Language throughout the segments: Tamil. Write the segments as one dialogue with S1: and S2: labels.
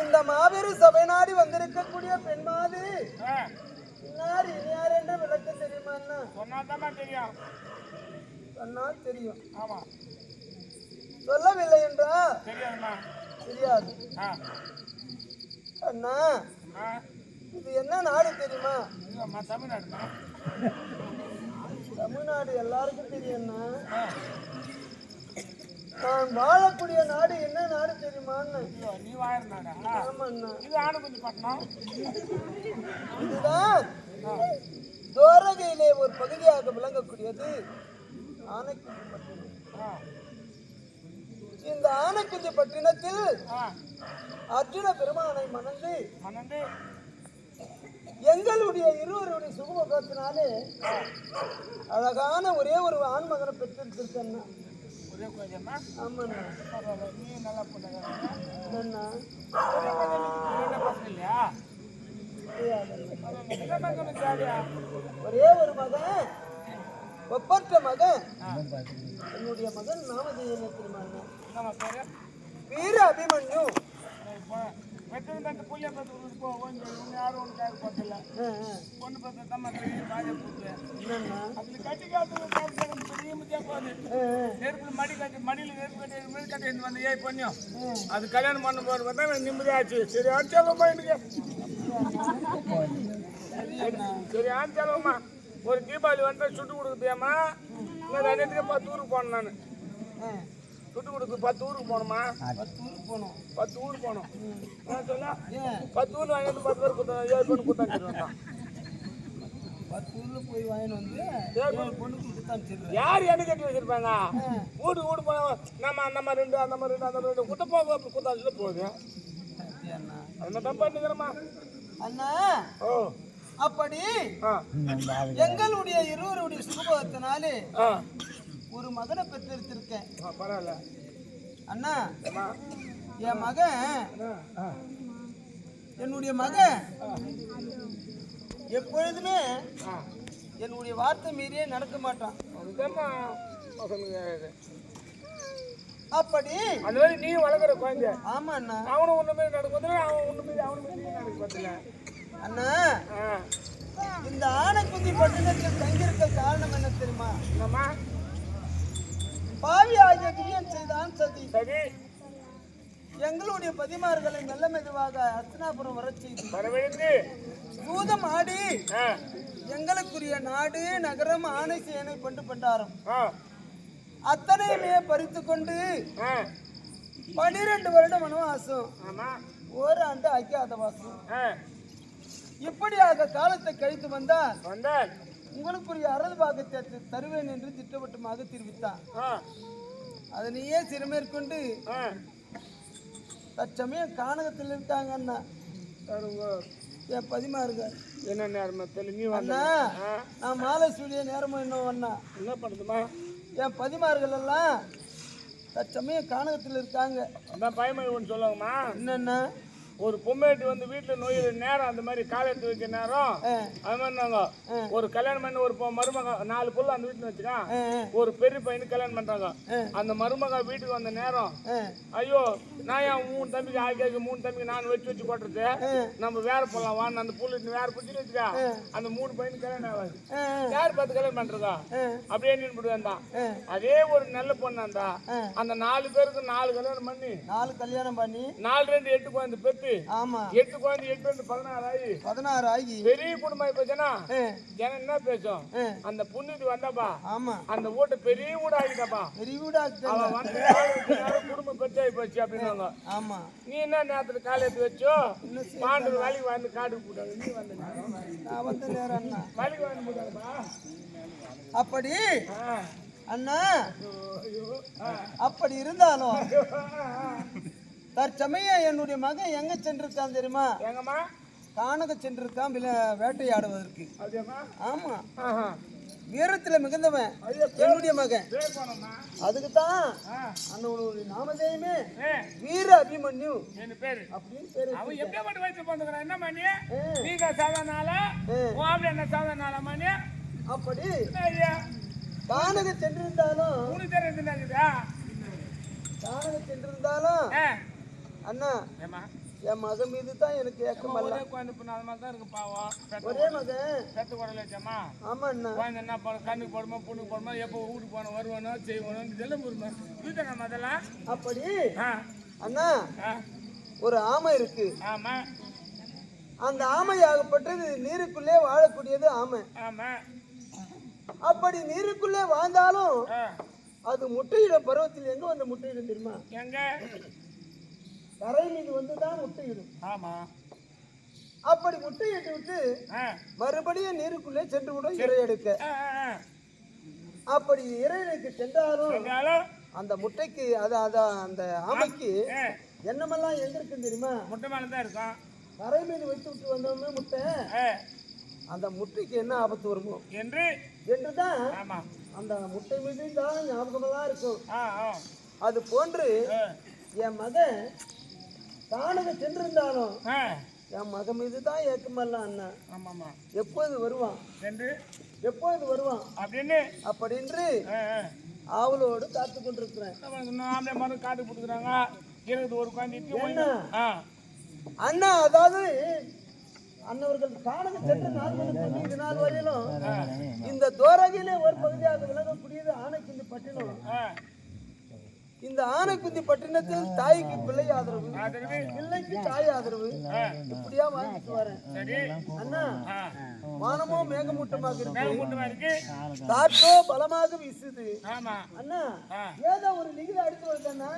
S1: இந்த மாபெரும் சபை நாடி வந்திருக்கக்கூடிய பெண் மாதிரி யார் யார் என்று விளக்க தெரியுமா?
S2: தெரியும்,
S1: சொன்னால் தெரியும்.
S2: ஆமா,
S1: சொல்லவில்லை என்றா
S2: தெரியாது.
S1: அண்ணா, இது என்ன நாடு தெரியுமா?
S2: தமிழ்நாடு.
S1: தமிழ்நாடு எல்லாருக்கும் தெரியும். நான் வாழக்கூடிய நாடு என்ன நாடு தெரியுமான்னு?
S2: நீ வாழ நாடா?
S1: ஆமாண்ணா.
S2: இது ஆனகுந்தி பட்டணம்.
S1: இதுதான் துவாரகையிலே ஒரு பகுதியாக விளங்கக்கூடியது ஆனைக்குஞ்சி பட்டினம். இந்த ஆனைக்குஞ்சி பட்டினத்தில் அர்ஜுன பெருமானை மணந்து எங்களுடைய இருவருடைய சுகமுகத்தினாலே அழகான ஒரே ஒரு ஆண்மகனை பெற்றிருக்கேன். ஆமாண்ணா.
S2: நீ நல்லா போட்டா
S1: ஒரே ஒரு மகன், ஒப்பற்ற மகன். என்னுடைய மகன் நாமதேய தெரியுமா? வீர அபிமன்யு.
S2: வெத்தனை தட்டு புள்ளிய பத்து போ கொஞ்சம் யாரும் ஒன்று கேட்க பார்த்துல பொண்ணு பத்து தம்மா பெரிய பாஜை போட்டு அதுல கட்டி காத்து பெரிய முத்தியா போகுது நெருப்புல மடி கட்டி மடியில நெருப்பு கட்டி மீது கட்டி வந்து ஏன் பண்ணியும் அது கல்யாணம் பண்ண போது பார்த்தா நிம்மதியாச்சு சரி ஆச்சலம்மா எனக்கு சரி ஆச்சலம்மா ஒரு தீபாவளி வந்து சுட்டு கொடுக்குதியாம்மா இல்லை ரெண்டுக்கு 10 ஊருக்கு போனேன் நான் சுட்டு கொடுக்கு 10 ஊருக்கு போகணுமா
S1: 10 ஊருக்கு போகணும்
S2: 10 ஊருக்கு போகணும் சொல்ல 10 ஊர் வாங்கிட்டு 10 பேர் கொடுத்தா 7 பொண்ணு கொடுத்தாச்சிருவாங்க
S1: 10 ஊர்ல போய் வாங்கிட்டு வந்து 7 பொண்ணுக்கு கொடுத்தாச்சிருவேன்
S2: யார் என்ன கட்டி வச்சிருப்பாங்க வீடு போன நம்ம ரெண்டு அந்த ரெண்டு குட்ட போக கொடுத்தாச்சுல போகுது அது தப்பா பண்ணிக்கிறோமா
S1: அண்ணா
S2: ஓ
S1: அப்படி எங்களுடைய இருவருடைய சுகபோகத்தினாலே ஒரு மகனை பெற்றெடுத்திருக்கேன்
S2: பரவாயில்ல
S1: அண்ணா என் மகன் என்னுடைய மகன் எப்பொழுதுமே என்னுடைய வார்த்தை மீறியே நடக்க மாட்டான் அப்படி
S2: அந்த மாதிரி நீ வளர்க்குற குழந்தை
S1: ஆமா அண்ணா
S2: அவனும் ஒண்ணுமே நடக்குது அவன் ஒண்ணுமே அவனுமே நடக்க பத்தில
S1: அண்ணா இந்த ஆணை குந்தி பட்டணத்தில் தங்கியிருக்க காரணம் என்ன தெரியுமா
S2: என்னம்மா
S1: பாவி ஆகிய கிரியன் செய்தான் சதி
S2: சரி
S1: எங்களுடைய பதிமார்களை மெல்ல மெதுவாக அர்ச்சனாபுரம் வர செய்து
S2: வரவழைத்து
S1: பூதம் ஆடி எங்களுக்குரிய நாடு நகரம் ஆணை சேனை பண்டு பண்டாரம் அத்தனையுமே பறித்து கொண்டு 12 வருடம் வனவாசம் ஒரு ஆண்டு அக்கியாதவாசம் இப்படியாக காலத்தை கழித்து வந்தால் உங்களுக்குரிய அரசு பாகத்தை தருவேன் என்று திட்டவட்டமாக தெரிவித்தான். அதனையே சிறுமேற்கொண்டு தற்சமயம் கானகத்தில் இருக்காங்க அண்ணா என் பதிமாருங்க
S2: என்ன நேரம் நீ
S1: அண்ணா நான் மாலை சூழிய நேரமும் இன்னும் அண்ணா
S2: என்ன பண்ணுதுமா
S1: என் பதிமார்கள் எல்லாம் தற்சமயம் கானகத்தில் இருக்காங்க.
S2: அதான் பயமொழி ஒன்று சொல்லுவாங்கம்மா
S1: என்னன்னா
S2: ஒரு பொம்மைட்டு வந்து வீட்டில் நோயிற நேரம் அந்த மாதிரி காலை எடுத்து வைக்கிற நேரம் அது மாதிரி நாங்கள் ஒரு கல்யாணம் பண்ணி ஒரு மருமக 4 புள்ள அந்த வீட்டில் வச்சுக்கான் ஒரு பெரிய பையனுக்கு கல்யாணம் பண்ணுறாங்க. அந்த மருமக வீட்டுக்கு வந்த நேரம் ஐயோ நான் என் 3 தம்பிக்கு ஆகியாக்கு 3 தம்பிக்கு நான் வச்சு போட்டுறது நம்ம வேற போடலாம் வான்னு அந்த புள்ள வேற பிடிச்சிட்டு வச்சுக்கா அந்த 3 பையனுக்கு கல்யாணம் ஆகாது யார் பார்த்து கல்யாணம் பண்ணுறதா அப்படியே நின்று வந்தான். அதே ஒரு நல்ல பொண்ணு இருந்தா அந்த 4 பேருக்கு 4 கல்யாணம் பண்ணி 4 2 8 குழந்தை பெற்று
S1: ஆமா
S2: 8 குழந்தை 8 2 16 ஆகி பெரிய குடும்பம் போச்சுன்னா ஜனம் என்ன பேசும் அந்த புண்ணியத்து வந்தாப்பா
S1: ஆமா
S2: அந்த வீட்டை பெரிய வீடு ஆகிட்டாப்பா
S1: பெரிய வீடு
S2: குடும்பம் பெற்றாகி போச்சு அப்படின்னாங்க.
S1: ஆமா
S2: நீ என்ன நேரத்துல காலை எடுத்து வச்சோ பாண்டு வேலைக்கு வந்து காட்டுக்கு போட்டாங்க நீ வந்து
S1: நான் வந்து நேரம் அண்ணா
S2: வேலைக்கு வந்து போட்டாங்கப்பா
S1: அப்படி அண்ணா அப்படி இருந்தாலும் தற்சமயம் என்னுடைய மகன் எங்க சென்றிருக்கான் தெரியுமா?
S2: எங்கம்மா
S1: கானக சென்றிருக்கான் வேட்டையாடுவதற்கு. ஆமா வீரத்துல மிகுந்தவன் என்னுடைய மகன். அதுக்கு தான் அந்த நாமதேயமே வீர அபிமன்யு அப்படின்னு பேரு.
S2: அவன் எப்படிப்பட்ட வயசு பண்ணுறான் என்ன மணி நீங்க சாதனால என்ன சாதனால மணி
S1: அப்படி கானக சென்றிருந்தாலும் கானக சென்றிருந்தாலும் அண்ணா என் மகன் மீது தான் எனக்கு ஏக்கமல்ல. ஒரே மகன் ஆமா அண்ணா
S2: என்ன கண்ணுக்கு போடுமா பொண்ணுக்கு போடுமா எப்போ வீட்டுக்கு போன வருவானோ செய்வானோ இதெல்லாம் புரியுமா அதெல்லாம். அப்படி
S1: அண்ணா ஒரு ஆமை இருக்கு.
S2: ஆமா
S1: அந்த ஆமை ஆகப்பட்டது நீருக்குள்ளே வாழக்கூடியது ஆமை.
S2: ஆமா
S1: அப்படி நீருக்குள்ளே வாழ்ந்தாலும் அது முட்டையிடும் பருவத்தில் எங்க வந்து முட்டையிடும் தெரியுமா?
S2: எங்க
S1: கரை மீது வந்துதான் முட்டையிடும்.
S2: ஆமா
S1: அப்படி முட்டையிட்டு விட்டு மறுபடியும் நீருக்குள்ளே சென்று விடும் இறை எடுக்க. அப்படி இறை எடுக்க சென்றாலும் அந்த முட்டைக்கு அந்த ஆமைக்கு என்னமெல்லாம் எங்க இருக்குன்னு தெரியுமா?
S2: முட்டை மேலதான் இருக்கும்.
S1: கரை மீது வைத்து விட்டு வந்தோம்னா முட்டை அந்த முட்டைக்கு என்ன ஆபத்து வருமோ என்றுதான் அந்த முட்டை மீது தான் ஞாபகமெல்லாம் இருக்கும். அது போன்று என் மகன் கானக சென்றிருந்தாலும் என் மகன் மீது தான் ஏக்கமல்ல அண்ணா. எப்போது வருவான் எப்போது வருவான் அப்படின்னு ஆவலோடு காத்து கொண்டிருக்கிறேன்.
S2: காட்டு போட்டுக்கிறாங்க.
S1: அண்ணா அதாவது அன்னவர்கள் காணக சென்ற நாள் முதல் இது நாள் வரையிலும் இந்த தோரகையிலே ஒரு பகுதியாக விலகக்கூடியது ஆனைக்குந்தி பட்டினம். இந்த ஆனைக்குந்தி பட்டினத்தில் தாய்க்கு பிள்ளை ஆதரவு, பிள்ளைக்கு தாய் ஆதரவு, இப்படியா வாங்கிட்டு வரேன். அண்ணா வானமோ மேகமூட்டமாக இருக்கு, காற்றோ பலமாக வீசுது. அண்ணா ஏதோ ஒரு லிகித அடித்து வருதண்ணா.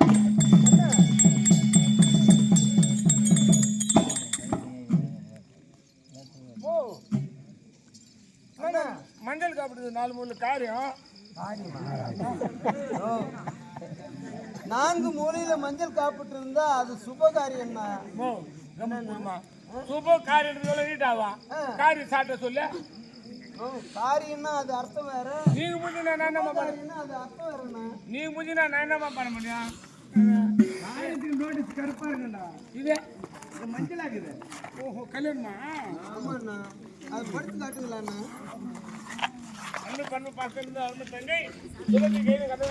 S2: அண்ணா மஞ்சள் காப்பிடுது 4 மூணு காரியம்.
S1: 4 மூலையில மஞ்சள் காப்பிட்டு இருந்தா அது சுபகாரியம் தான்.
S2: சுப காரியம் சொல்லிட்டாவா காரி சாட்ட சொல்ல
S1: காரியம்னா அது அர்த்தம் வேற.
S2: நீங்க முடிஞ்சா நான் என்னமா பண்ண,
S1: அது அர்த்தம் வேறண்ணா.
S2: நீங்க முடிஞ்சா நான் என்னமா பண்ண முடியும்? நோட்டீஸ் கருப்பா இருக்குண்டா இது மஞ்சள் ஆகுது. ஓஹோ கல்யாணமா?
S1: ஆமாண்ணா, அது படிச்சு காட்டுங்களாண்ணா.
S2: அண்ணு பண்ணு பக்கம் இருந்து அண்ணு தங்கை சுபத்தி கையில கதை